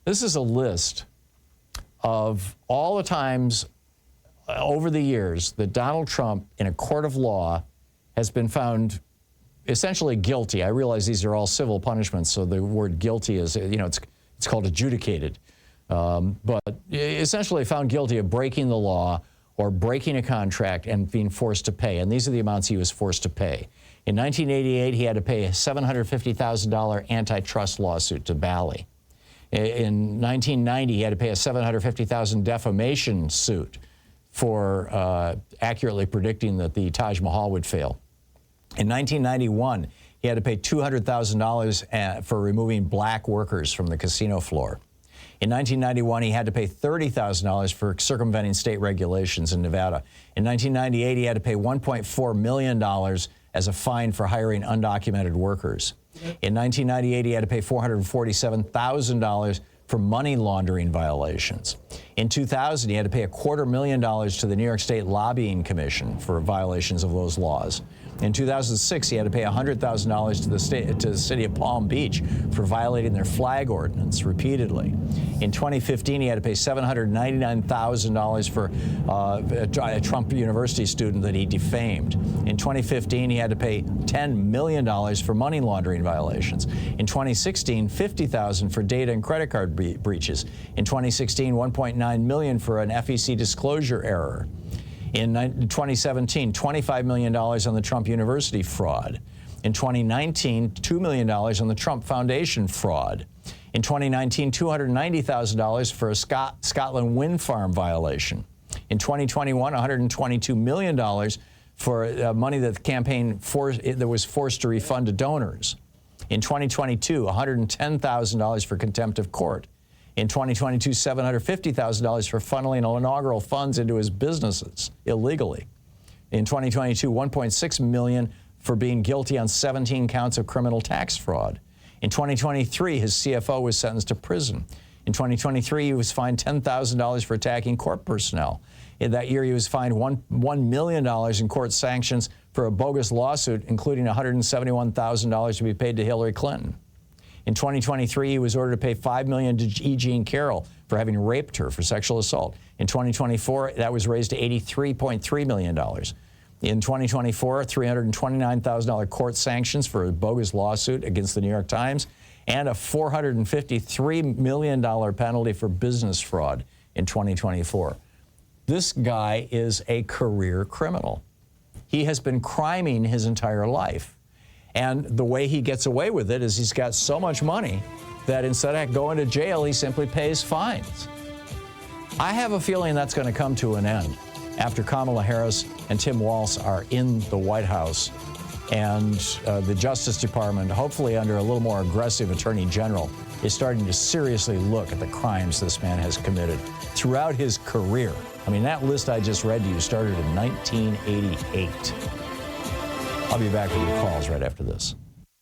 This is a list of all the times over the years that Donald Trump, in a court of law, has been found essentially guilty. I realize these are all civil punishments, so the word guilty is, it's called adjudicated. But essentially found guilty of breaking the law or breaking a contract and being forced to pay. And these are the amounts he was forced to pay. In 1988, he had to pay a $750,000 antitrust lawsuit to Bally. In 1990, he had to pay a $750,000 defamation suit for accurately predicting that the Taj Mahal would fail. In 1991, he had to pay $200,000 for removing black workers from the casino floor. In 1991, he had to pay $30,000 for circumventing state regulations in Nevada. In 1998, he had to pay $1.4 million as a fine for hiring undocumented workers. In 1998, he had to pay $447,000 for money laundering violations. In 2000, he had to pay $250,000 to the New York State Lobbying Commission for violations of those laws. In 2006, he had to pay $100,000 to the city of Palm Beach for violating their flag ordinance repeatedly. In 2015, he had to pay $799,000 for a Trump University student that he defamed. In 2015, he had to pay $10 million for money laundering violations. In 2016, $50,000 for data and credit card breaches. In 2016, $1.9 million for an FEC disclosure error. In 2017, $25 million on the Trump University fraud. In 2019, $2 million on the Trump Foundation fraud. In 2019, $290,000 for a Scotland wind farm violation. In 2021, $122 million for money that the campaign that was forced to refund to donors. In 2022, $110,000 for contempt of court. In 2022, $750,000 for funneling inaugural funds into his businesses illegally. In 2022, $1.6 million for being guilty on 17 counts of criminal tax fraud. In 2023, his CFO was sentenced to prison. In 2023, he was fined $10,000 for attacking court personnel. In that year, he was fined $1 million in court sanctions for a bogus lawsuit, including $171,000 to be paid to Hillary Clinton. In 2023, he was ordered to pay $5 million to E. Jean Carroll for having raped her for sexual assault. In 2024, that was raised to $83.3 million. In 2024, $329,000 court sanctions for a bogus lawsuit against the New York Times, and a $453 million penalty for business fraud in 2024. This guy is a career criminal. He has been criming his entire life. And the way he gets away with it is he's got so much money that instead of going to jail, he simply pays fines. I have a feeling that's going to come to an end after Kamala Harris and Tim Walz are in the White House, and the Justice Department, hopefully under a little more aggressive Attorney General, is starting to seriously look at the crimes this man has committed throughout his career. I mean, that list I just read to you started in 1988. I'll be back with your calls right after this.